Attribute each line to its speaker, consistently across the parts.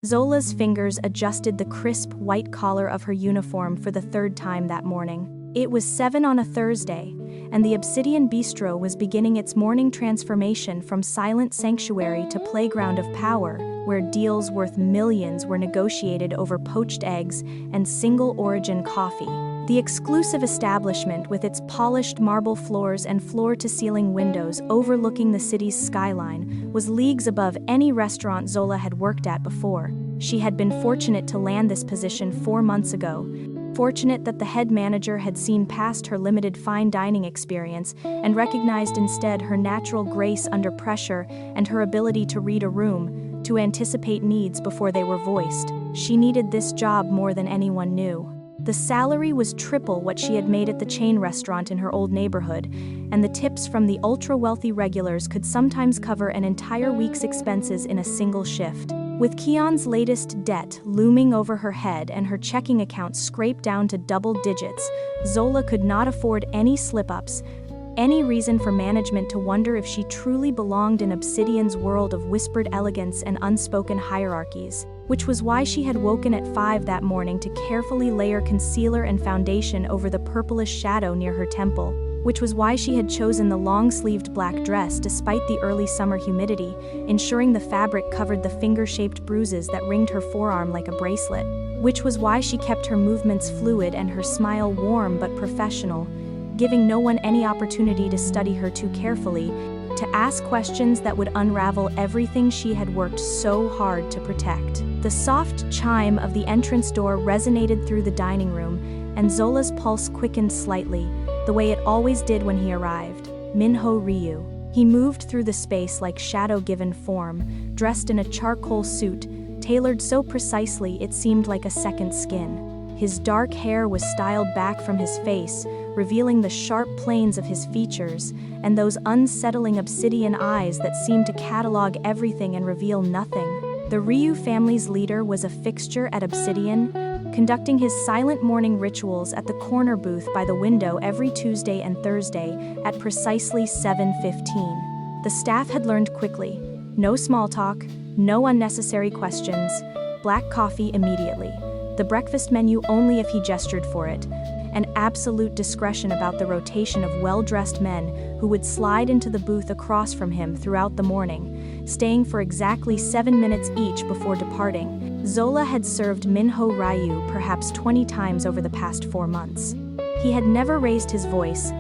Speaker 1: Zola's fingers adjusted the crisp white collar of her uniform for the third time that morning. It was 7 on a Thursday, and the Obsidian Bistro was beginning its morning transformation from silent sanctuary to playground of power, where deals worth millions were negotiated over poached eggs and single-origin coffee. The exclusive establishment, with its polished marble floors and floor-to-ceiling windows overlooking the city's skyline, was leagues above any restaurant Zola had worked at before. She had been fortunate to land this position 4 months ago, fortunate that the head manager had seen past her limited fine dining experience and recognized instead her natural grace under pressure and her ability to read a room, to anticipate needs before they were voiced. She needed this job more than anyone knew. The salary was triple what she had made at the chain restaurant in her old neighborhood, and the tips from the ultra-wealthy regulars could sometimes cover an entire week's expenses in a single shift. With Keon's latest debt looming over her head and her checking account scraped down to double digits, Zola could not afford any slip-ups, any reason for management to wonder if she truly belonged in Obsidian's world of whispered elegance and unspoken hierarchies, which was why she had woken at 5 that morning to carefully layer concealer and foundation over the purplish shadow near her temple, which was why she had chosen the long-sleeved black dress despite the early summer humidity, ensuring the fabric covered the finger-shaped bruises that ringed her forearm like a bracelet, which was why she kept her movements fluid and her smile warm but professional, giving no one any opportunity to study her too carefully, to ask questions that would unravel everything she had worked so hard to protect. The soft chime of the entrance door resonated through the dining room, and Zola's pulse quickened slightly, the way it always did when he arrived. Minho Ryu. He moved through the space like shadow-given form, dressed in a charcoal suit, tailored so precisely it seemed like a second skin. His dark hair was styled back from his face, revealing the sharp planes of his features, and those unsettling obsidian eyes that seemed to catalog everything and reveal nothing. The Ryu family's leader was a fixture at Obsidian, conducting his silent morning rituals at the corner booth by the window every Tuesday and Thursday at precisely 7:15. The staff had learned quickly: no small talk, no unnecessary questions, black coffee immediately, the breakfast menu only if he gestured for it, and absolute discretion about the rotation of well-dressed men who would slide into the booth across from him throughout the morning, staying for exactly 7 minutes each before departing. Zola had served Minho Ryu perhaps 20 times over the past 4 months. He had never raised his voice,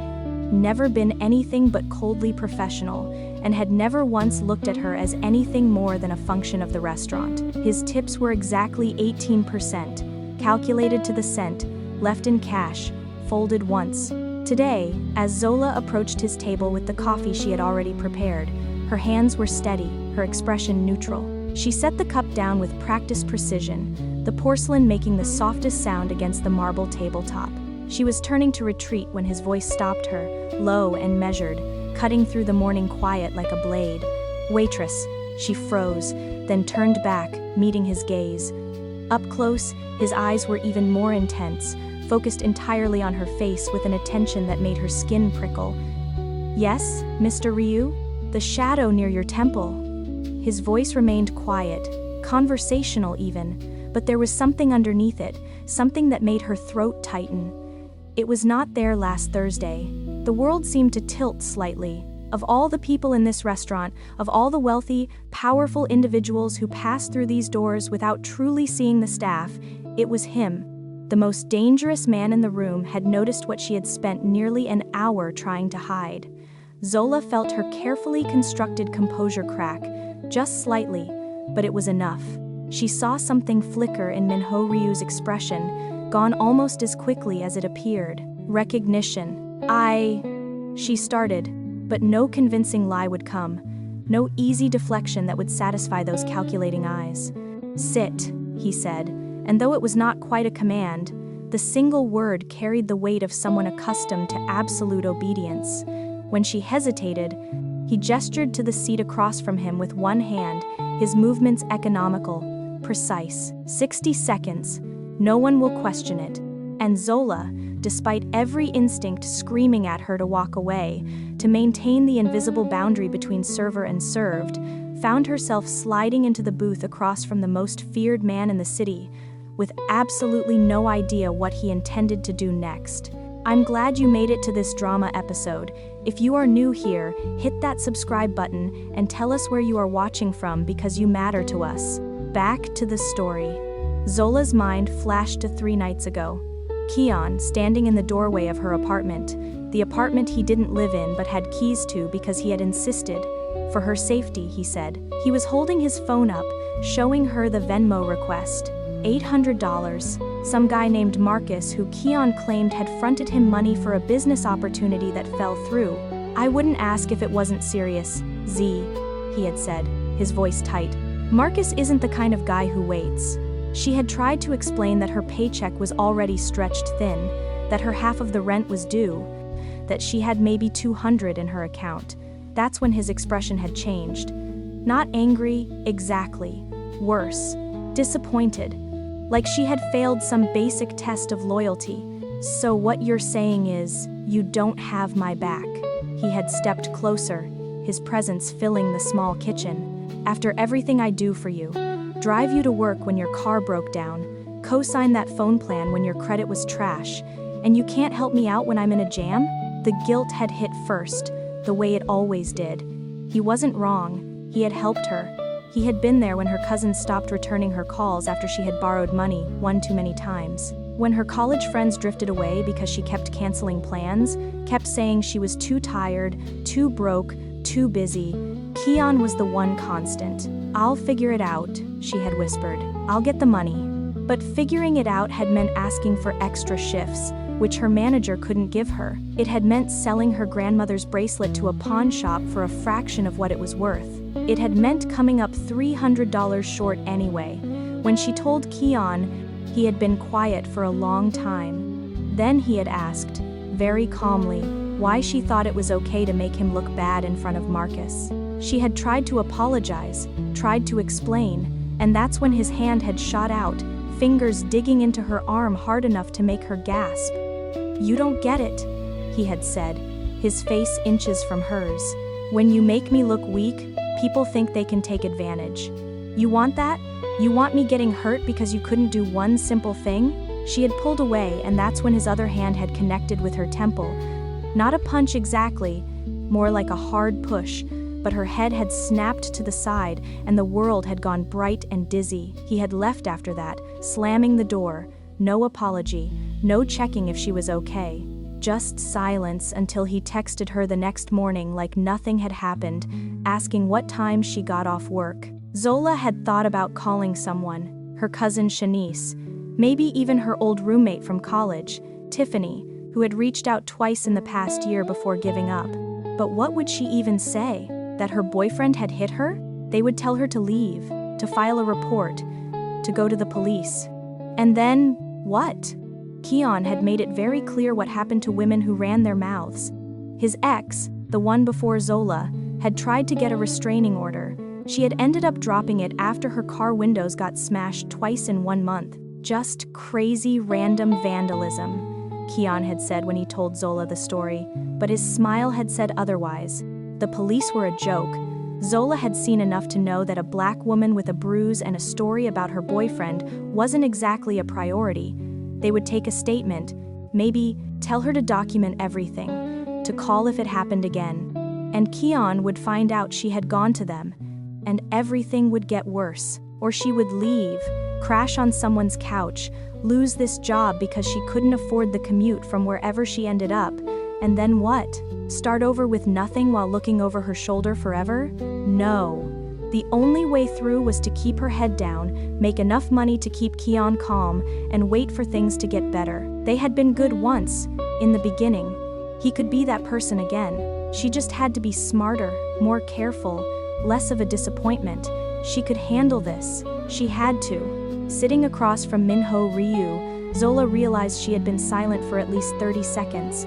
Speaker 1: never been anything but coldly professional, and had never once looked at her as anything more than a function of the restaurant. His tips were exactly 18%, calculated to the cent, left in cash, folded once. Today, as Zola approached his table with the coffee she had already prepared, her hands were steady, her expression neutral. She set the cup down with practiced precision, the porcelain making the softest sound against the marble tabletop. She was turning to retreat when his voice stopped her, low and measured, cutting through the morning quiet like a blade. "Waitress." She froze, then turned back, meeting his gaze. Up close, his eyes were even more intense, focused entirely on her face with an attention that made her skin prickle. "Yes, Mr. Ryu? The shadow near your temple." His voice remained quiet, conversational even, but there was something underneath it, something that made her throat tighten. It was not there last Thursday. The world seemed to tilt slightly. Of all the people in this restaurant, of all the wealthy, powerful individuals who passed through these doors without truly seeing the staff, it was him. The most dangerous man in the room had noticed what she had spent nearly an hour trying to hide. Zola felt her carefully constructed composure crack, just slightly, but it was enough. She saw something flicker in Minho Ryu's expression, gone almost as quickly as it appeared. Recognition. She started, but no convincing lie would come, no easy deflection that would satisfy those calculating eyes. "Sit," he said, and though it was not quite a command, the single word carried the weight of someone accustomed to absolute obedience. When she hesitated, he gestured to the seat across from him with one hand, his movements economical, precise. 60 seconds, no one will question it. And Zola, despite every instinct screaming at her to walk away, to maintain the invisible boundary between server and served, found herself sliding into the booth across from the most feared man in the city, with absolutely no idea what he intended to do next. I'm glad you made it to this drama episode. If you are new here, hit that subscribe button and tell us where you are watching from because you matter to us. Back to the story. Zola's mind flashed to 3 nights ago. Keon, standing in the doorway of her apartment, the apartment he didn't live in but had keys to because he had insisted. For her safety, he said. He was holding his phone up, showing her the Venmo request. $800. Some guy named Marcus who Keon claimed had fronted him money for a business opportunity that fell through. I wouldn't ask if it wasn't serious, Z, he had said, his voice tight. Marcus isn't the kind of guy who waits. She had tried to explain that her paycheck was already stretched thin, that her half of the rent was due, that she had maybe $200 in her account. That's when his expression had changed. Not angry, exactly. Worse, disappointed. Like she had failed some basic test of loyalty. So what you're saying is, you don't have my back. He had stepped closer, his presence filling the small kitchen. After everything I do for you, drive you to work when your car broke down, co-sign that phone plan when your credit was trash, and you can't help me out when I'm in a jam? The guilt had hit first, the way it always did. He wasn't wrong. He had helped her. He had been there when her cousin stopped returning her calls after she had borrowed money one too many times. When her college friends drifted away because she kept canceling plans, kept saying she was too tired, too broke, too busy, Keon was the one constant. I'll figure it out, she had whispered. I'll get the money. But figuring it out had meant asking for extra shifts, which her manager couldn't give her. It had meant selling her grandmother's bracelet to a pawn shop for a fraction of what it was worth. It had meant coming up $300 short anyway. When she told Keon, he had been quiet for a long time. Then he had asked, very calmly, why she thought it was okay to make him look bad in front of Marcus. She had tried to apologize, tried to explain, and that's when his hand had shot out, fingers digging into her arm hard enough to make her gasp. You don't get it, he had said, his face inches from hers. When you make me look weak, people think they can take advantage. You want that? You want me getting hurt because you couldn't do one simple thing? She had pulled away, and that's when his other hand had connected with her temple. Not a punch exactly, more like a hard push, but her head had snapped to the side and the world had gone bright and dizzy. He had left after that, slamming the door. No apology, no checking if she was okay. Just silence until he texted her the next morning like nothing had happened, asking what time she got off work. Zola had thought about calling someone, her cousin Shanice, maybe even her old roommate from college, Tiffany, who had reached out twice in the past year before giving up. But what would she even say? That her boyfriend had hit her? They would tell her to leave, to file a report, to go to the police. And then, what? Keon had made it very clear what happened to women who ran their mouths. His ex, the one before Zola, had tried to get a restraining order. She had ended up dropping it after her car windows got smashed twice in 1 month. Just crazy random vandalism, Keon had said when he told Zola the story, but his smile had said otherwise. The police were a joke. Zola had seen enough to know that a black woman with a bruise and a story about her boyfriend wasn't exactly a priority. They would take a statement, maybe tell her to document everything, to call if it happened again. And Keon would find out she had gone to them, and everything would get worse. Or she would leave, crash on someone's couch, lose this job because she couldn't afford the commute from wherever she ended up. And then what? Start over with nothing while looking over her shoulder forever? No. The only way through was to keep her head down, make enough money to keep Keon calm, and wait for things to get better. They had been good once, in the beginning. He could be that person again. She just had to be smarter, more careful, less of a disappointment. She could handle this. She had to. Sitting across from Minho Ryu, Zola realized she had been silent for at least 30 seconds.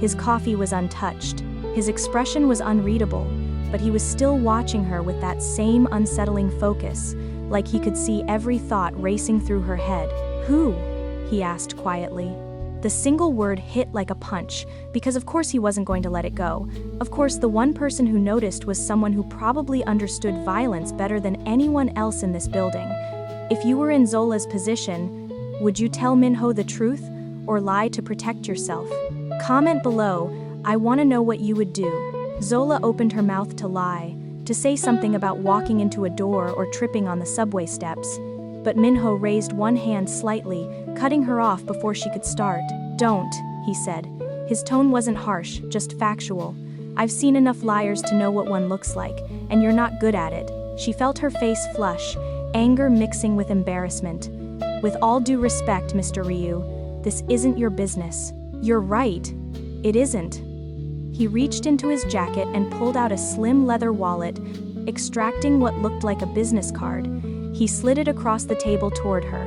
Speaker 1: His coffee was untouched. His expression was unreadable, but he was still watching her with that same unsettling focus, like he could see every thought racing through her head. Who? He asked quietly. The single word hit like a punch, because of course he wasn't going to let it go. Of course, the one person who noticed was someone who probably understood violence better than anyone else in this building. If you were in Zola's position, would you tell Minho the truth, or lie to protect yourself? Comment below, I want to know what you would do. Zola opened her mouth to lie, to say something about walking into a door or tripping on the subway steps. But Minho raised one hand slightly, cutting her off before she could start. Don't, he said. His tone wasn't harsh, just factual. I've seen enough liars to know what one looks like, and you're not good at it. She felt her face flush, anger mixing with embarrassment. With all due respect, Mr. Ryu, this isn't your business. You're right. It isn't. He reached into his jacket and pulled out a slim leather wallet, extracting what looked like a business card. He slid it across the table toward her.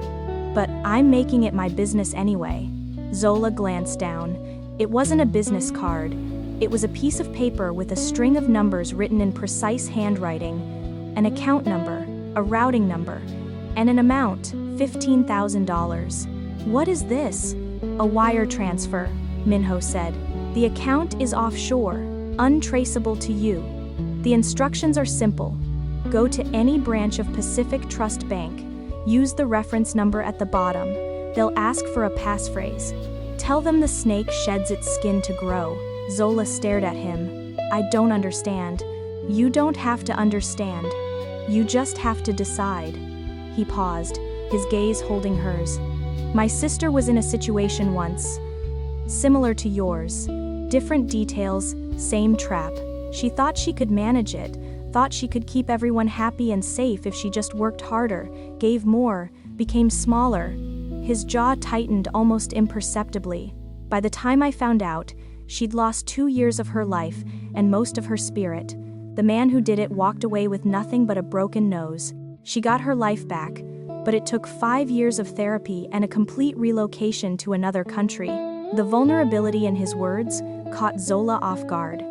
Speaker 1: But I'm making it my business anyway. Zola glanced down. It wasn't a business card. It was a piece of paper with a string of numbers written in precise handwriting, an account number, a routing number, and an amount, $15,000. What is this? A wire transfer, Minho said. The account is offshore, untraceable to you. The instructions are simple. Go to any branch of Pacific Trust Bank. Use the reference number at the bottom. They'll ask for a passphrase. Tell them the snake sheds its skin to grow. Zola stared at him. I don't understand. You don't have to understand. You just have to decide. He paused, his gaze holding hers. My sister was in a situation once, similar to yours. Different details, same trap. She thought she could manage it, thought she could keep everyone happy and safe if she just worked harder, gave more, became smaller. His jaw tightened almost imperceptibly. By the time I found out, she'd lost 2 years of her life and most of her spirit. The man who did it walked away with nothing but a broken nose. She got her life back, but it took 5 years of therapy and a complete relocation to another country. The vulnerability in his words caught Zola off guard.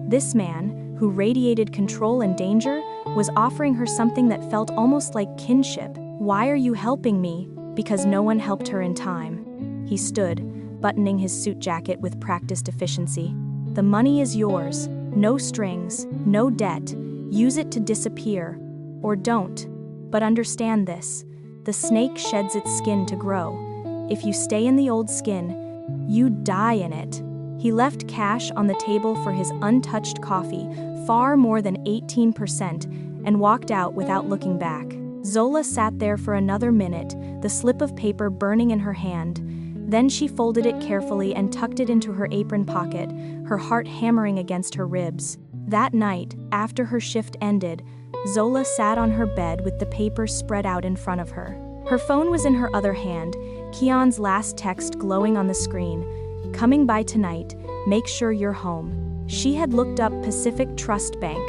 Speaker 1: This man, who radiated control and danger, was offering her something that felt almost like kinship. Why are you helping me? Because no one helped her in time. He stood, buttoning his suit jacket with practiced efficiency. The money is yours. No strings, no debt. Use it to disappear. Or don't. But understand this. The snake sheds its skin to grow. If you stay in the old skin, you die in it. He left cash on the table for his untouched coffee, far more than 18%, and walked out without looking back. Zola sat there for another minute, the slip of paper burning in her hand. Then she folded it carefully and tucked it into her apron pocket, her heart hammering against her ribs. That night, after her shift ended, Zola sat on her bed with the paper spread out in front of her. Her phone was in her other hand, Keon's last text glowing on the screen. Coming by tonight, make sure you're home. She had looked up Pacific Trust Bank.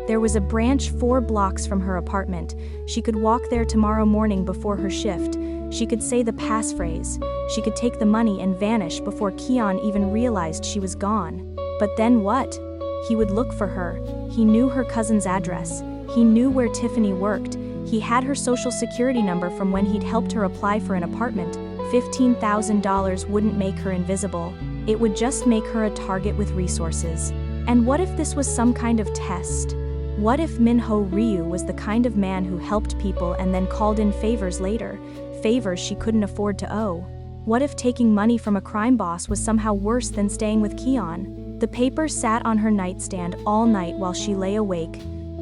Speaker 1: There was a branch 4 blocks from her apartment. She could walk there tomorrow morning before her shift. She could say the passphrase. She could take the money and vanish before Keon even realized she was gone. But then what? He would look for her. He knew her cousin's address. He knew where Tiffany worked. He had her social security number from when he'd helped her apply for an apartment. $15,000 wouldn't make her invisible. It would just make her a target with resources. And what if this was some kind of test? What if Minho Ryu was the kind of man who helped people and then called in favors later, favors she couldn't afford to owe? What if taking money from a crime boss was somehow worse than staying with Keon? The paper sat on her nightstand all night while she lay awake,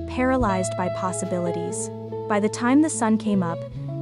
Speaker 1: paralyzed by possibilities. By the time the sun came up,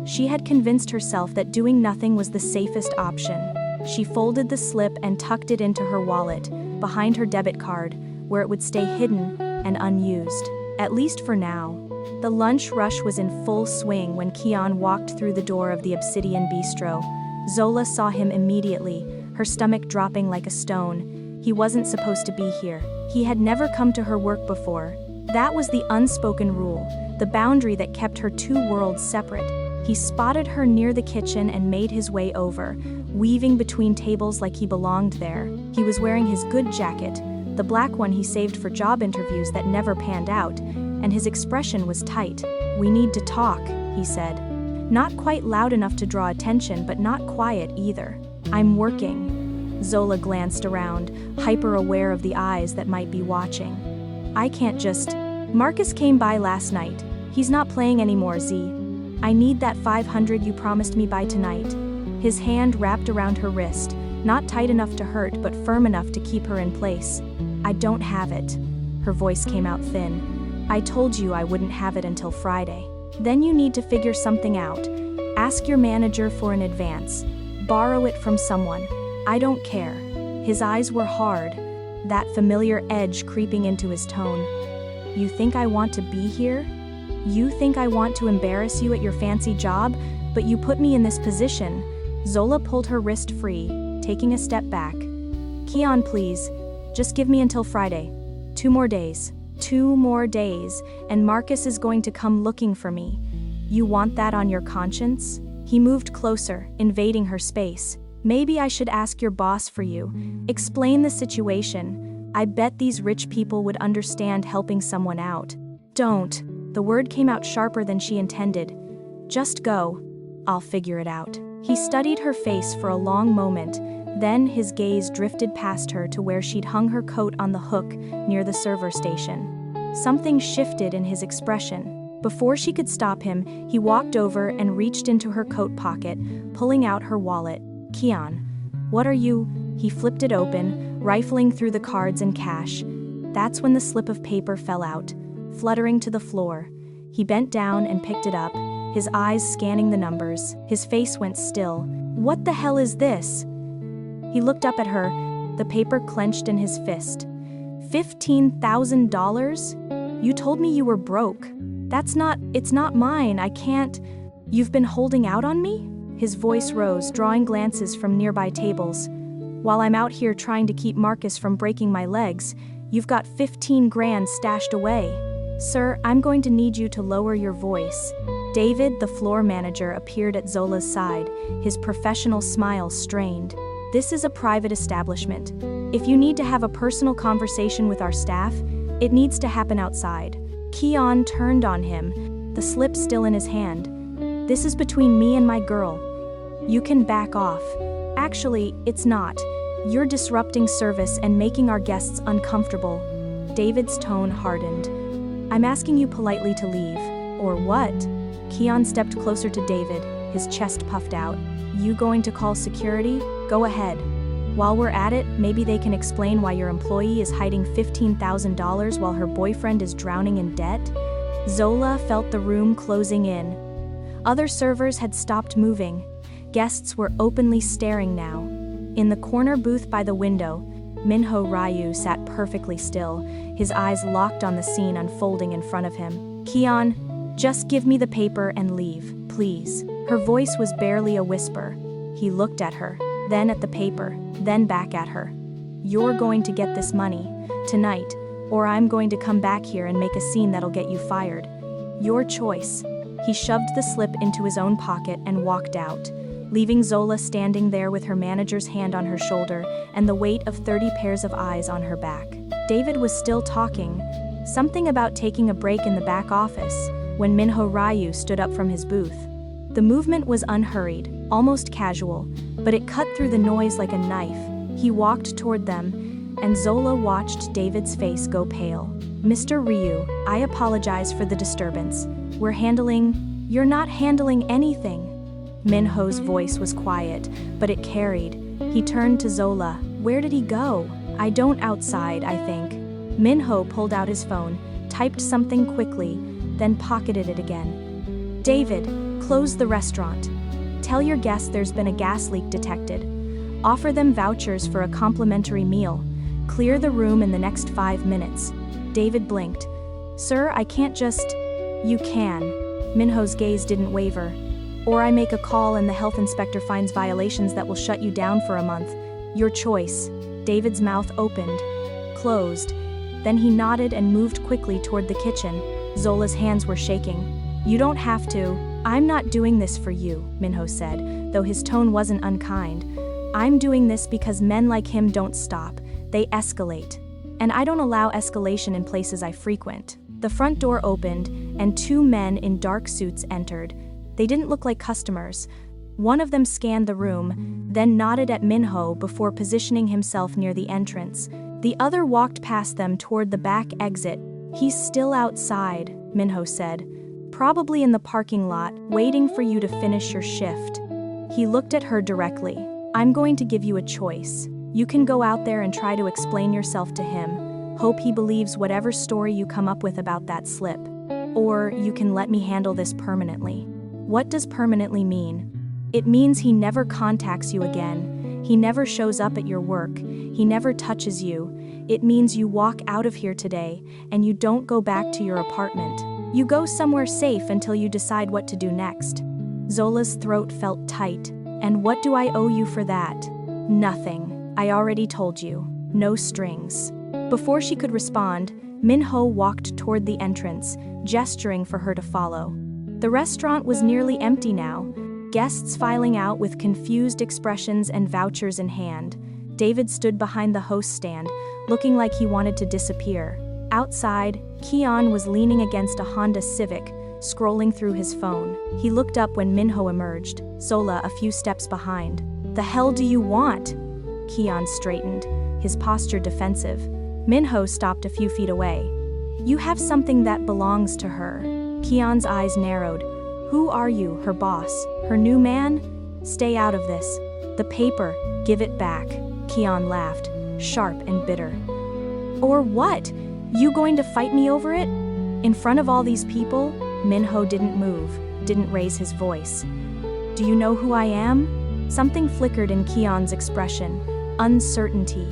Speaker 1: she had convinced herself that doing nothing was the safest option. She folded the slip and tucked it into her wallet, behind her debit card, where it would stay hidden and unused. At least for now. The lunch rush was in full swing when Keon walked through the door of the Obsidian Bistro. Zola saw him immediately, her stomach dropping like a stone. He wasn't supposed to be here. He had never come to her work before. That was the unspoken rule, the boundary that kept her 2 worlds separate. He spotted her near the kitchen and made his way over, weaving between tables like he belonged there. He was wearing his good jacket, the black one he saved for job interviews that never panned out, and his expression was tight. "We need to talk," he said. Not quite loud enough to draw attention, but not quiet either. "I'm working." Zola glanced around, hyper-aware of the eyes that might be watching. I can't just… Marcus came by last night. He's not playing anymore, Z. I need that 500 you promised me by tonight. His hand wrapped around her wrist, not tight enough to hurt but firm enough to keep her in place. I don't have it. Her voice came out thin. I told you I wouldn't have it until Friday. Then you need to figure something out. Ask your manager for an advance. Borrow it from someone. I don't care. His eyes were hard, that familiar edge creeping into his tone. You think I want to be here? You think I want to embarrass you at your fancy job, but you put me in this position. Zola pulled her wrist free, taking a step back. Keon, please. Just give me until Friday. 2 more days. 2 more days, and Marcus is going to come looking for me. You want that on your conscience? He moved closer, invading her space. Maybe I should ask your boss for you. Explain the situation. I bet these rich people would understand helping someone out. Don't. The word came out sharper than she intended. Just go. I'll figure it out. He studied her face for a long moment, then his gaze drifted past her to where she'd hung her coat on the hook near the server station. Something shifted in his expression. Before she could stop him, he walked over and reached into her coat pocket, pulling out her wallet. Keon, what are you? He flipped it open, rifling through the cards and cash. That's when the slip of paper fell out, fluttering to the floor. He bent down and picked it up, his eyes scanning the numbers. His face went still. What the hell is this? He looked up at her, the paper clenched in his fist. $15,000? You told me you were broke. It's not mine, I can't. You've been holding out on me? His voice rose, drawing glances from nearby tables. While I'm out here trying to keep Marcus from breaking my legs, you've got 15 grand stashed away. Sir, I'm going to need you to lower your voice. David, the floor manager, appeared at Zola's side, his professional smile strained. This is a private establishment. If you need to have a personal conversation with our staff, it needs to happen outside. Keon turned on him, the slip still in his hand. This is between me and my girl. You can back off. Actually, it's not. You're disrupting service and making our guests uncomfortable. David's tone hardened. I'm asking you politely to leave. Or what? Keon stepped closer to David, his chest puffed out. You going to call security? Go ahead. While we're at it, maybe they can explain why your employee is hiding $15,000 while her boyfriend is drowning in debt? Zola felt the room closing in. Other servers had stopped moving. Guests were openly staring now. In the corner booth by the window, Minho Ryu sat perfectly still, his eyes locked on the scene unfolding in front of him. Keon, just give me the paper and leave, please. Her voice was barely a whisper. He looked at her, then at the paper, then back at her. You're going to get this money, tonight, or I'm going to come back here and make a scene that'll get you fired. Your choice. He shoved the slip into his own pocket and walked out, leaving Zola standing there with her manager's hand on her shoulder and the weight of 30 pairs of eyes on her back. David was still talking, something about taking a break in the back office, when Minho Ryu stood up from his booth. The movement was unhurried, almost casual, but it cut through the noise like a knife. He walked toward them, and Zola watched David's face go pale. Mr. Ryu, I apologize for the disturbance. You're not handling anything. Minho's voice was quiet, but it carried. He turned to Zola. Where did he go? I don't outside, I think. Minho pulled out his phone, typed something quickly, then pocketed it again. David, close the restaurant. Tell your guests there's been a gas leak detected. Offer them vouchers for a complimentary meal. Clear the room in the next 5 minutes. David blinked. Sir, I can't just… You can. Minho's gaze didn't waver. Or I make a call and the health inspector finds violations that will shut you down for a month. Your choice. David's mouth opened, closed. Then he nodded and moved quickly toward the kitchen. Zola's hands were shaking. You don't have to. I'm not doing this for you, Minho said, though his tone wasn't unkind. I'm doing this because men like him don't stop. They escalate. And I don't allow escalation in places I frequent. The front door opened, and 2 men in dark suits entered. They didn't look like customers. One of them scanned the room, then nodded at Minho before positioning himself near the entrance. The other walked past them toward the back exit. "He's still outside," Minho said. "Probably in the parking lot, waiting for you to finish your shift." He looked at her directly. "I'm going to give you a choice. You can go out there and try to explain yourself to him. Hope he believes whatever story you come up with about that slip. Or you can let me handle this permanently." What does permanently mean? It means he never contacts you again. He never shows up at your work. He never touches you. It means you walk out of here today, and you don't go back to your apartment. You go somewhere safe until you decide what to do next. Zola's throat felt tight. "And what do I owe you for that?" "Nothing. I already told you. No strings." Before she could respond, Minho walked toward the entrance, gesturing for her to follow. The restaurant was nearly empty now, guests filing out with confused expressions and vouchers in hand. David stood behind the host stand, looking like he wanted to disappear. Outside, Keon was leaning against a Honda Civic, scrolling through his phone. He looked up when Minho emerged, Zola a few steps behind. "The hell do you want?" Keon straightened, his posture defensive. Minho stopped a few feet away. "You have something that belongs to her." Keon's eyes narrowed. "Who are you, her boss? Her new man? Stay out of this. The paper, give it back." Keon laughed, sharp and bitter. "Or what? You going to fight me over it? In front of all these people?" Minho didn't move, didn't raise his voice. "Do you know who I am?" Something flickered in Keon's expression, uncertainty.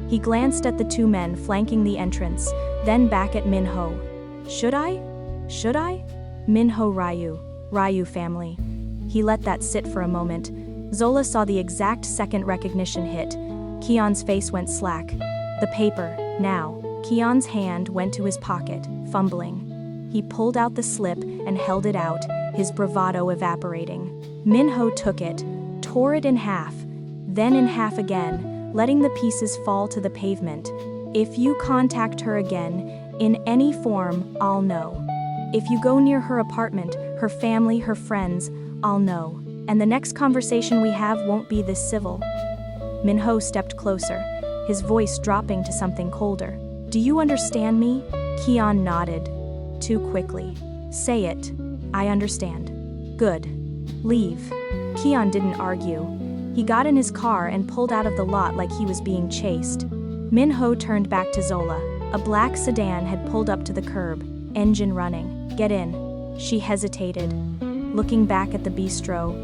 Speaker 1: He glanced at the two men flanking the entrance, then back at Minho. Should I? Minho Ryu family." He let that sit for a moment. Zola saw the exact second recognition hit. Keon's face went slack. "The paper, now." Keon's hand went to his pocket, fumbling. He pulled out the slip and held it out, his bravado evaporating. Minho took it, tore it in half, then in half again, letting the pieces fall to the pavement. "If you contact her again, in any form, I'll know. If you go near her apartment, her family, her friends, I'll know. And the next conversation we have won't be this civil." Minho stepped closer, his voice dropping to something colder. "Do you understand me?" Keon nodded. "Too quickly. Say it." "I understand." "Good. Leave." Keon didn't argue. He got in his car and pulled out of the lot like he was being chased. Minho turned back to Zola. A black sedan had pulled up to the curb, engine running. "Get in." She hesitated, looking back at the bistro,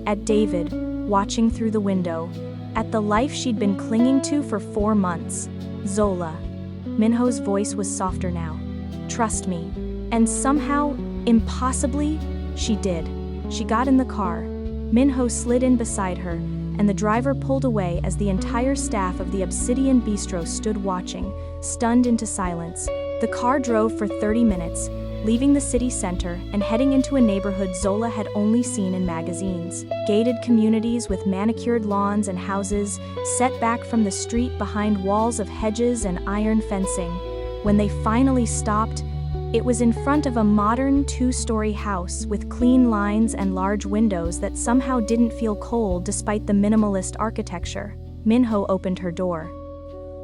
Speaker 1: at David, watching through the window, at the life she'd been clinging to for 4 months. "Zola." Minho's voice was softer now. "Trust me." And somehow, impossibly, she did. She got in the car. Minho slid in beside her, and the driver pulled away as the entire staff of the Obsidian Bistro stood watching, stunned into silence. The car drove for 30 minutes, leaving the city center and heading into a neighborhood Zola had only seen in magazines. Gated communities with manicured lawns and houses, set back from the street behind walls of hedges and iron fencing. When they finally stopped, it was in front of a modern 2-story house with clean lines and large windows that somehow didn't feel cold despite the minimalist architecture. Minho opened her door.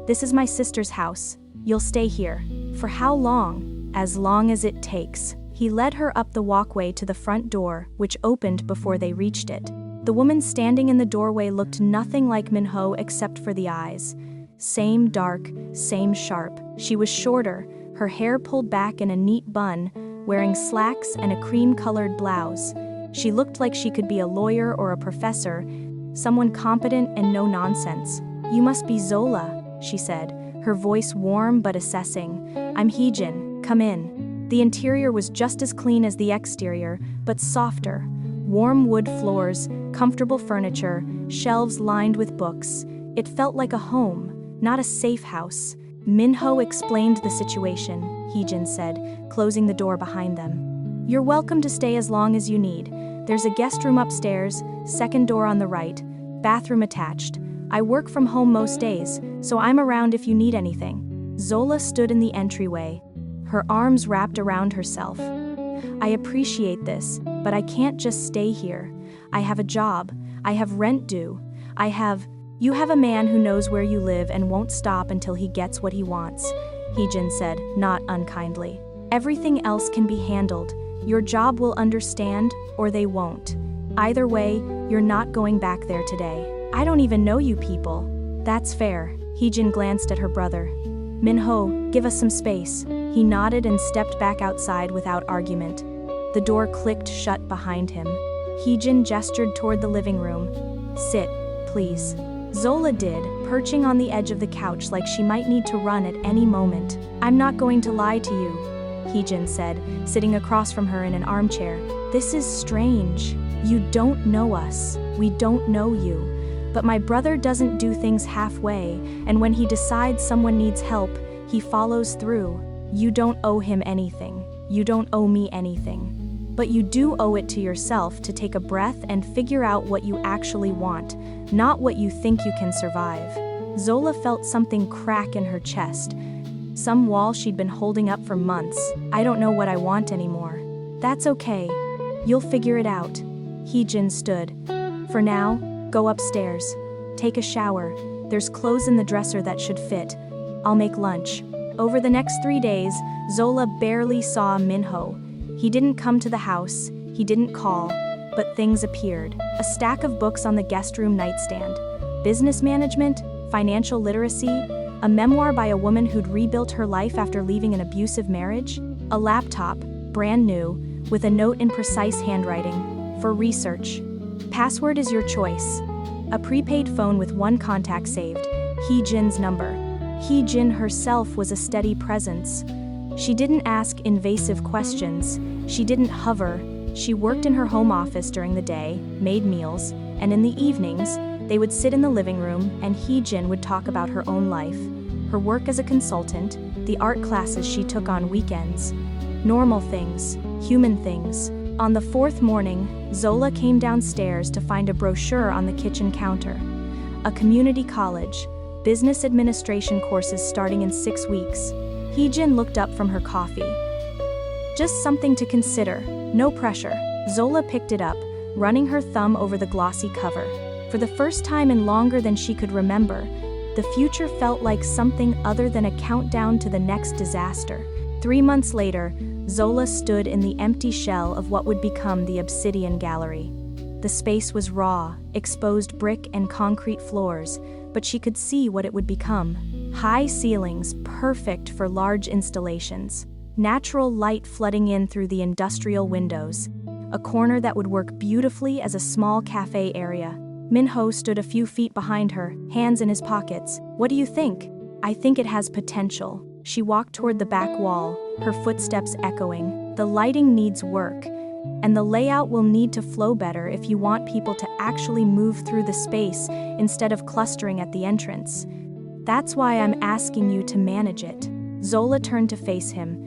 Speaker 1: "This is my sister's house. You'll stay here. For how long?" "As long as it takes." He led her up the walkway to the front door, which opened before they reached it. The woman standing in the doorway looked nothing like Minho except for the eyes. Same dark, same sharp. She was shorter, her hair pulled back in a neat bun, wearing slacks and a cream-colored blouse. She looked like she could be a lawyer or a professor, someone competent and no nonsense. "You must be Zola," she said, her voice warm but assessing. "I'm Heejin. Come in." The interior was just as clean as the exterior, but softer. Warm wood floors, comfortable furniture, shelves lined with books. It felt like a home, not a safe house. Minho explained the situation, Heejin said, closing the door behind them. "You're welcome to stay as long as you need. There's a guest room upstairs, second door on the right, bathroom attached. I work from home most days, so I'm around if you need anything." Zola stood in the entryway, her arms wrapped around herself. "I appreciate this, but I can't just stay here. I have a job. I have rent due. You have a man who knows where you live and won't stop until he gets what he wants, Heejin said, not unkindly. Everything else can be handled. Your job will understand, or they won't. Either way, you're not going back there today. I don't even know you people. That's fair. Heejin glanced at her brother. Minho, give us some space. He nodded and stepped back outside without argument. The door clicked shut behind him. Heejin gestured toward the living room. Sit, please. Zola did, perching on the edge of the couch like she might need to run at any moment. I'm not going to lie to you, Heejin said, sitting across from her in an armchair. This is strange. You don't know us. We don't know you. But my brother doesn't do things halfway, and when he decides someone needs help, he follows through. You don't owe him anything. You don't owe me anything. But you do owe it to yourself to take a breath and figure out what you actually want, not what you think you can survive. Zola felt something crack in her chest. Some wall she'd been holding up for months. I don't know what I want anymore. That's okay. You'll figure it out. Heejin stood. For now, go upstairs. Take a shower. There's clothes in the dresser that should fit. I'll make lunch. Over the next 3 days, Zola barely saw Minho. He didn't come to the house, he didn't call, but things appeared. A stack of books on the guest room nightstand. Business management, financial literacy, a memoir by a woman who'd rebuilt her life after leaving an abusive marriage, a laptop, brand new, with a note in precise handwriting, for research. Password is your choice. A prepaid phone with one contact saved, Heejin's number. Heejin herself was a steady presence. She didn't ask invasive questions. She didn't hover. She worked in her home office during the day, made meals, and in the evenings, they would sit in the living room and Heejin would talk about her own life, her work as a consultant, the art classes she took on weekends. Normal things, human things. On the 4th morning, Zola came downstairs to find a brochure on the kitchen counter. A community college, business administration courses starting in 6 weeks. Heejin looked up from her coffee. Just something to consider, no pressure. Zola picked it up, running her thumb over the glossy cover. For the first time in longer than she could remember, the future felt like something other than a countdown to the next disaster. 3 months later, Zola stood in the empty shell of what would become the Obsidian Gallery. The space was raw, exposed brick and concrete floors, but she could see what it would become. High ceilings, perfect for large installations. Natural light flooding in through the industrial windows. A corner that would work beautifully as a small cafe area. Minho stood a few feet behind her, hands in his pockets. What do you think? I think it has potential. She walked toward the back wall, her footsteps echoing. The lighting needs work, and the layout will need to flow better if you want people to actually move through the space instead of clustering at the entrance. That's why I'm asking you to manage it. Zola turned to face him.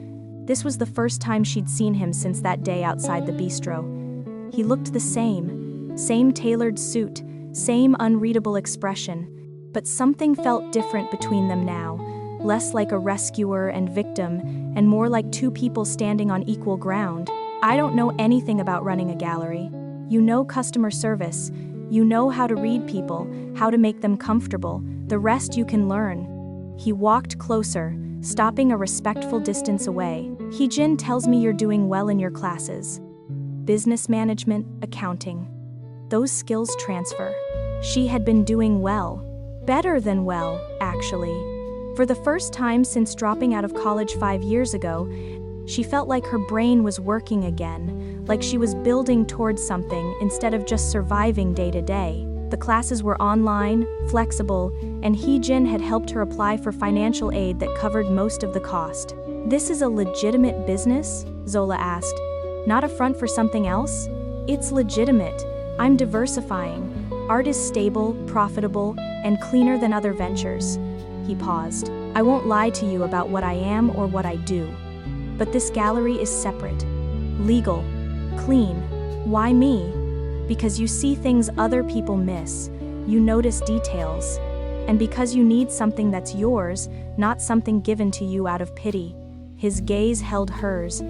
Speaker 1: This was the first time she'd seen him since that day outside the bistro. He looked the same tailored suit, same unreadable expression, but something felt different between them now, less like a rescuer and victim, and more like two people standing on equal ground. I don't know anything about running a gallery. You know customer service. You know how to read people, how to make them comfortable. The rest you can learn. He walked closer, stopping a respectful distance away. Heejin tells me you're doing well in your classes. Business management, accounting. Those skills transfer. She had been doing well. Better than well, actually. For the first time since dropping out of college 5 years ago, she felt like her brain was working again, like she was building towards something instead of just surviving day to day. The classes were online, flexible, and Heejin had helped her apply for financial aid that covered most of the cost. This is a legitimate business? Zola asked. Not a front for something else? It's legitimate. I'm diversifying. Art is stable, profitable, and cleaner than other ventures. He paused. I won't lie to you about what I am or what I do. But this gallery is separate. Legal. Clean. Why me? Because you see things other people miss. You notice details. And because you need something that's yours, not something given to you out of pity. His gaze held hers.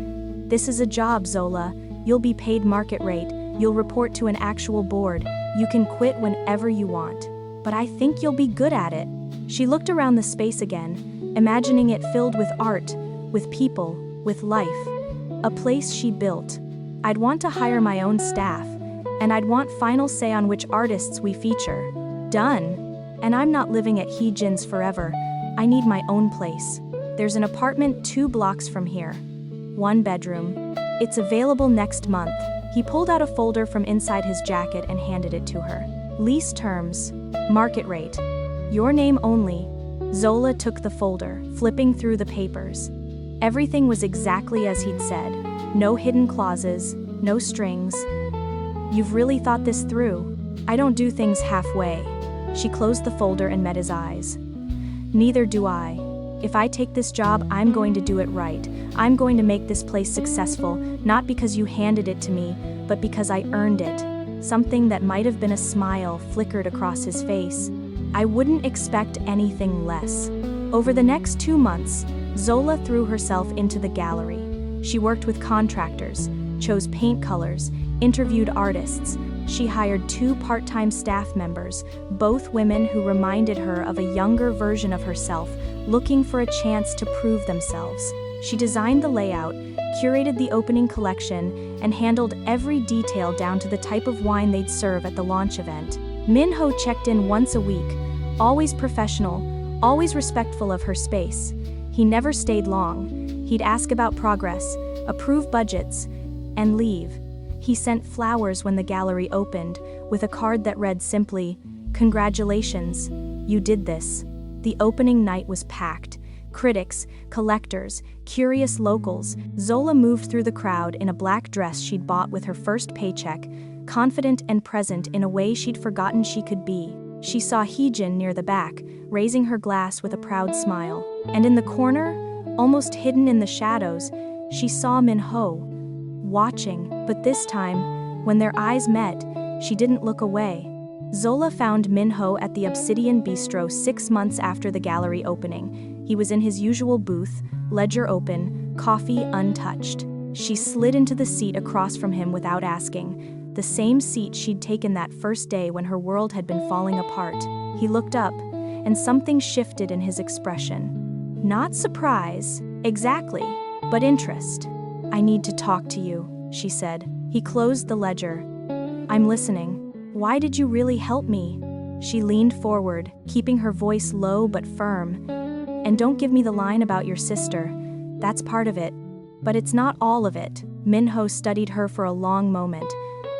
Speaker 1: This is a job, Zola. You'll be paid market rate, You'll report to an actual board. You can quit whenever you want. But I think you'll be good at it." She looked around the space again, imagining it filled with art, with people, with life. A place she built. "I'd want to hire my own staff, and I'd want final say on which artists we feature. Done. And I'm not living at Heejin's forever. I need my own place. There's an apartment 2 blocks from here. 1 bedroom. It's available next month." He pulled out a folder from inside his jacket and handed it to her. "Lease terms. Market rate. Your name only." Zola took the folder, flipping through the papers. Everything was exactly as he'd said. No hidden clauses, no strings. "You've really thought this through. I don't do things halfway." She closed the folder and met his eyes. "Neither do I. If I take this job, I'm going to do it right. I'm going to make this place successful, not because you handed it to me, but because I earned it." Something that might have been a smile flickered across his face. "I wouldn't expect anything less." Over the next 2 months, Zola threw herself into the gallery. She worked with contractors, chose paint colors, interviewed artists. She hired 2 part-time staff members, both women who reminded her of a younger version of herself, looking for a chance to prove themselves. She designed the layout, curated the opening collection, and handled every detail down to the type of wine they'd serve at the launch event. Minho checked in once a week, always professional, always respectful of her space. He never stayed long. He'd ask about progress, approve budgets, and leave. He sent flowers when the gallery opened, with a card that read simply, "Congratulations, you did this." The opening night was packed. Critics, collectors, curious locals. Zola moved through the crowd in a black dress she'd bought with her first paycheck, confident and present in a way she'd forgotten she could be. She saw Heejin near the back, raising her glass with a proud smile. And in the corner, almost hidden in the shadows, she saw Minho, watching, but this time, when their eyes met, she didn't look away. Zola found Minho at the Obsidian Bistro 6 months after the gallery opening. He was in his usual booth, ledger open, coffee untouched. She slid into the seat across from him without asking, the same seat she'd taken that first day when her world had been falling apart. He looked up, and something shifted in his expression. Not surprise, exactly, but interest. "I need to talk to you," she said. He closed the ledger. "I'm listening. Why did you really help me?" She leaned forward, keeping her voice low but firm. "And don't give me the line about your sister. That's part of it. But it's not all of it." Minho studied her for a long moment.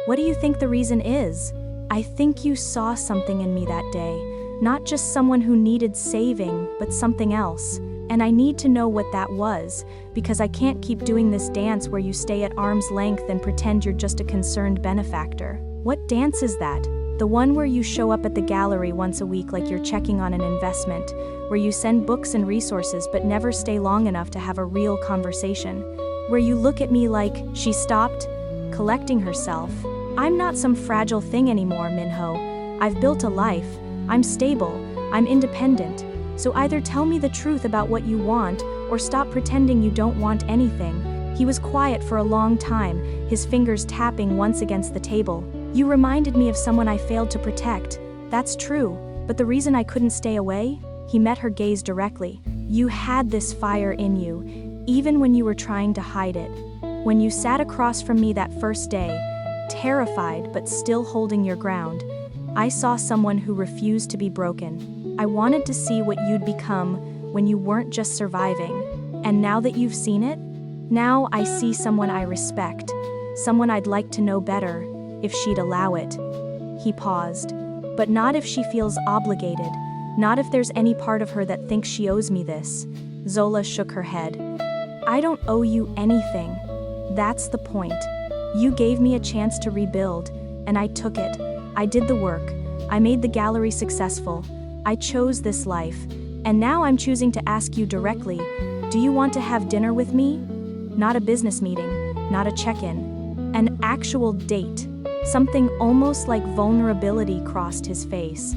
Speaker 1: "What do you think the reason is?" "I think you saw something in me that day. Not just someone who needed saving, but something else. And I need to know what that was, because I can't keep doing this dance where you stay at arm's length and pretend you're just a concerned benefactor." "What dance is that?" "The one where you show up at the gallery once a week like you're checking on an investment, where you send books and resources but never stay long enough to have a real conversation. Where you look at me like..." She stopped, collecting herself. "I'm not some fragile thing anymore, Minho. I've built a life. I'm stable. I'm independent. So either tell me the truth about what you want, or stop pretending you don't want anything." He was quiet for a long time, his fingers tapping once against the table. "You reminded me of someone I failed to protect. That's true, but the reason I couldn't stay away?" He met her gaze directly. "You had this fire in you, even when you were trying to hide it. When you sat across from me that first day, terrified but still holding your ground, I saw someone who refused to be broken. I wanted to see what you'd become when you weren't just surviving. And now that you've seen it, now I see someone I respect, someone I'd like to know better, if she'd allow it." He paused. "But not if she feels obligated, not if there's any part of her that thinks she owes me this." Zola shook her head. "I don't owe you anything. That's the point. You gave me a chance to rebuild, and I took it. I did the work. I made the gallery successful. I chose this life, and now I'm choosing to ask you directly, do you want to have dinner with me? Not a business meeting, not a check-in, an actual date." Something almost like vulnerability crossed his face.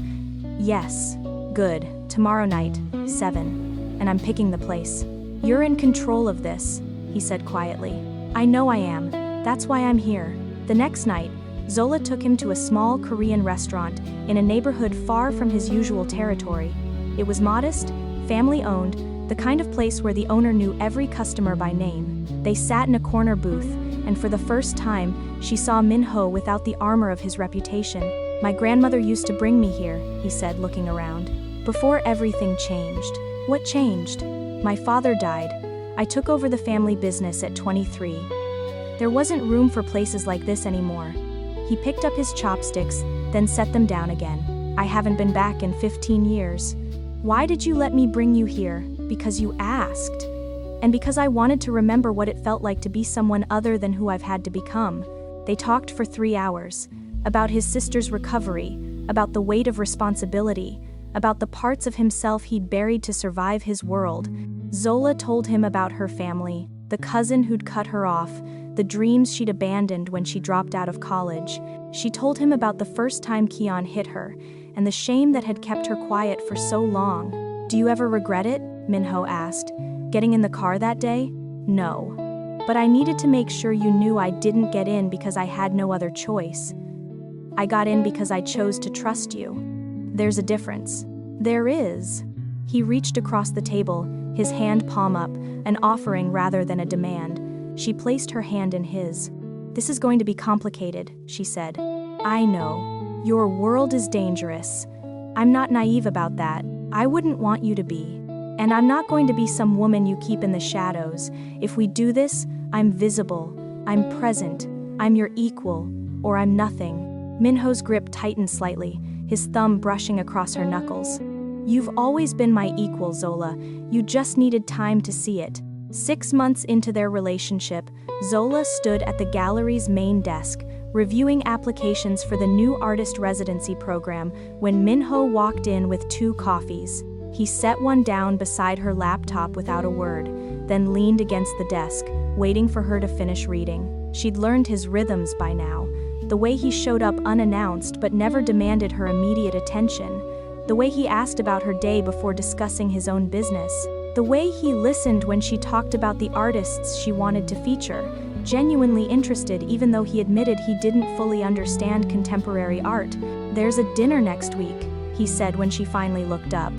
Speaker 1: "Yes, good, tomorrow night, 7, and I'm picking the place. You're in control of this," he said quietly. "I know I am, that's why I'm here." The next night, Zola took him to a small Korean restaurant in a neighborhood far from his usual territory. It was modest, family-owned, the kind of place where the owner knew every customer by name. They sat in a corner booth, and for the first time, she saw Min-ho without the armor of his reputation. "My grandmother used to bring me here," he said, looking around. "Before everything changed." "What changed?" "My father died. I took over the family business at 23. There wasn't room for places like this anymore." He picked up his chopsticks, then set them down again. "I haven't been back in 15 years. Why did you let me bring you here?" "Because you asked. And because I wanted to remember what it felt like to be someone other than who I've had to become." They talked for 3 hours. About his sister's recovery, about the weight of responsibility, about the parts of himself he'd buried to survive his world. Zola told him about her family, the cousin who'd cut her off, the dreams she'd abandoned when she dropped out of college. She told him about the first time Keon hit her, and the shame that had kept her quiet for so long. "Do you ever regret it?" Min-ho asked. "Getting in the car that day?" "No. But I needed to make sure you knew I didn't get in because I had no other choice. I got in because I chose to trust you. There's a difference." "There is." He reached across the table, his hand palm up, an offering rather than a demand. She placed her hand in his. "This is going to be complicated," she said. "I know. Your world is dangerous. I'm not naive about that. I wouldn't want you to be. And I'm not going to be some woman you keep in the shadows. If we do this, I'm visible, I'm present, I'm your equal, or I'm nothing." Min-ho's grip tightened slightly, his thumb brushing across her knuckles. "You've always been my equal, Zola. You just needed time to see it." 6 months into their relationship, Zola stood at the gallery's main desk, reviewing applications for the new artist residency program when Min-ho walked in with 2 coffees. He set one down beside her laptop without a word, then leaned against the desk, waiting for her to finish reading. She'd learned his rhythms by now. The way he showed up unannounced but never demanded her immediate attention. The way he asked about her day before discussing his own business. The way he listened when she talked about the artists she wanted to feature, genuinely interested even though he admitted he didn't fully understand contemporary art. "There's a dinner next week," he said when she finally looked up.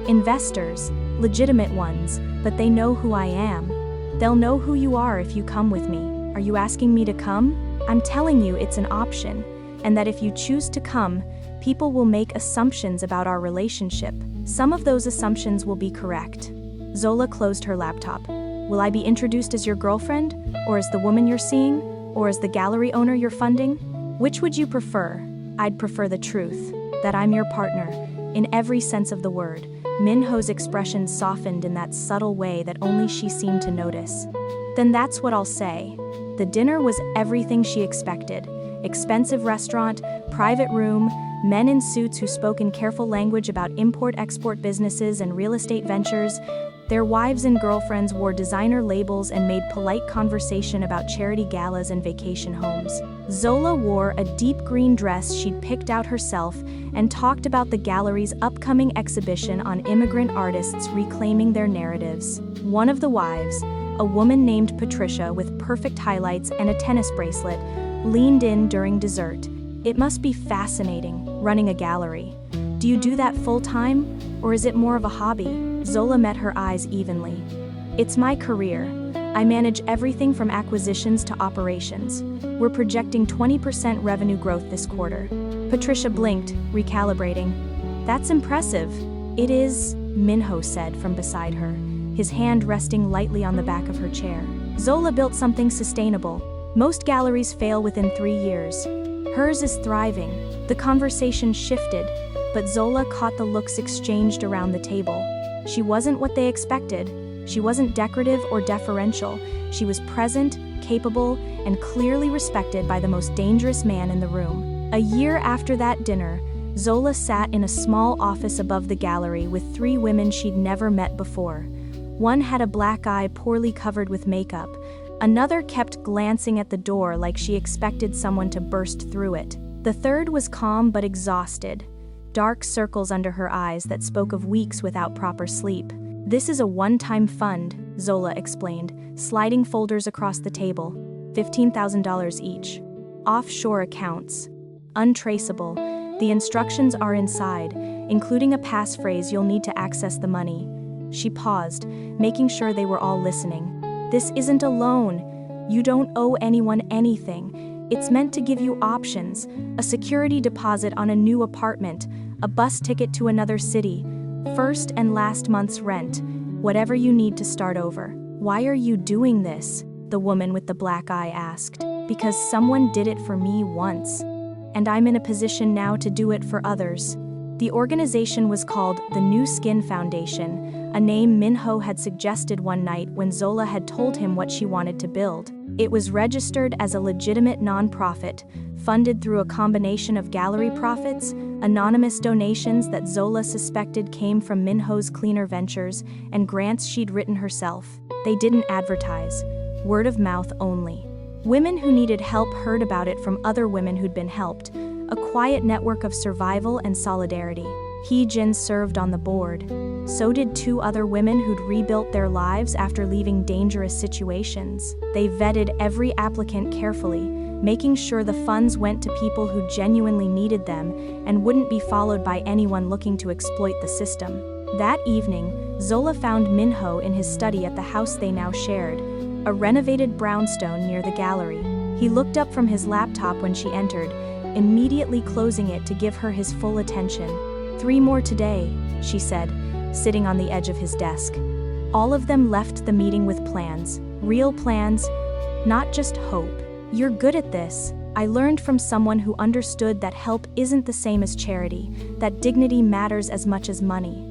Speaker 1: "Investors, legitimate ones, but they know who I am. They'll know who you are if you come with me." "Are you asking me to come?" "I'm telling you it's an option, and that if you choose to come, people will make assumptions about our relationship. Some of those assumptions will be correct." Zola closed her laptop. "Will I be introduced as your girlfriend, or as the woman you're seeing, or as the gallery owner you're funding? Which would you prefer?" "I'd prefer the truth, that I'm your partner, in every sense of the word." Min-ho's expression softened in that subtle way that only she seemed to notice. "Then that's what I'll say." The dinner was everything she expected. Expensive restaurant, private room, men in suits who spoke in careful language about import-export businesses and real estate ventures. Their wives and girlfriends wore designer labels and made polite conversation about charity galas and vacation homes. Zola wore a deep green dress she'd picked out herself and talked about the gallery's upcoming exhibition on immigrant artists reclaiming their narratives. One of the wives, a woman named Patricia with perfect highlights and a tennis bracelet, leaned in during dessert. "It must be fascinating, running a gallery. Do you do that full-time, or is it more of a hobby?" Zola met her eyes evenly. "It's my career. I manage everything from acquisitions to operations. We're projecting 20% revenue growth this quarter." Patricia blinked, recalibrating. "That's impressive." "It is," Min-ho said from beside her, his hand resting lightly on the back of her chair. "Zola built something sustainable. Most galleries fail within 3 years. Hers is thriving." The conversation shifted, but Zola caught the looks exchanged around the table. She wasn't what they expected. She wasn't decorative or deferential. She was present, capable, and clearly respected by the most dangerous man in the room. A year after that dinner, Zola sat in a small office above the gallery with 3 women she'd never met before. One had a black eye poorly covered with makeup. Another kept glancing at the door like she expected someone to burst through it. The third was calm but exhausted. Dark circles under her eyes that spoke of weeks without proper sleep. "This is a one-time fund," Zola explained, sliding folders across the table. $15,000 each. Offshore accounts. Untraceable. The instructions are inside, including a passphrase you'll need to access the money. She paused, making sure they were all listening. This isn't a loan. You don't owe anyone anything. It's meant to give you options, a security deposit on a new apartment, a bus ticket to another city, first and last month's rent, whatever you need to start over. Why are you doing this? The woman with the black eye asked. Because someone did it for me once, and I'm in a position now to do it for others. The organization was called the New Skin Foundation, a name Minho had suggested one night when Zola had told him what she wanted to build. It was registered as a legitimate nonprofit, funded through a combination of gallery profits, anonymous donations that Zola suspected came from Minho's cleaner ventures, and grants she'd written herself. They didn't advertise. Word of mouth only. Women who needed help heard about it from other women who'd been helped, a quiet network of survival and solidarity. Hee-jin served on the board. So did 2 other women who'd rebuilt their lives after leaving dangerous situations. They vetted every applicant carefully, making sure the funds went to people who genuinely needed them and wouldn't be followed by anyone looking to exploit the system. That evening, Zola found Minho in his study at the house they now shared, a renovated brownstone near the gallery. He looked up from his laptop when she entered, immediately closing it to give her his full attention. 3 more today, she said, sitting on the edge of his desk. All of them left the meeting with plans, real plans, not just hope. You're good at this. I learned from someone who understood that help isn't the same as charity, that dignity matters as much as money.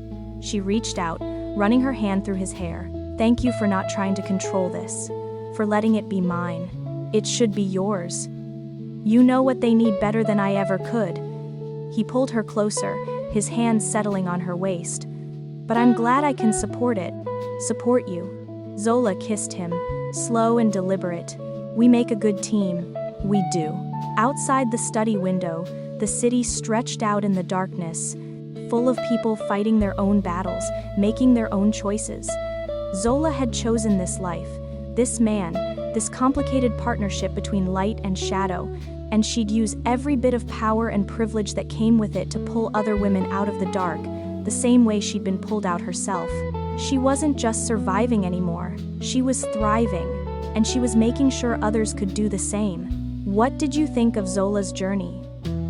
Speaker 1: She reached out, running her hand through his hair. Thank you for not trying to control this, for letting it be mine. It should be yours. You know what they need better than I ever could. He pulled her closer, his hands settling on her waist. But I'm glad I can support you. Zola kissed him, slow and deliberate. We make a good team. We do. Outside the study window, the city stretched out in the darkness, full of people fighting their own battles, making their own choices. Zola had chosen this life, this man, this complicated partnership between light and shadow, and she'd use every bit of power and privilege that came with it to pull other women out of the dark, the same way she'd been pulled out herself. She wasn't just surviving anymore, she was thriving, and she was making sure others could do the same. What did you think of Zola's journey?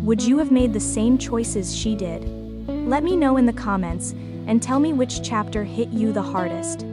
Speaker 1: Would you have made the same choices she did? Let me know in the comments, and tell me which chapter hit you the hardest.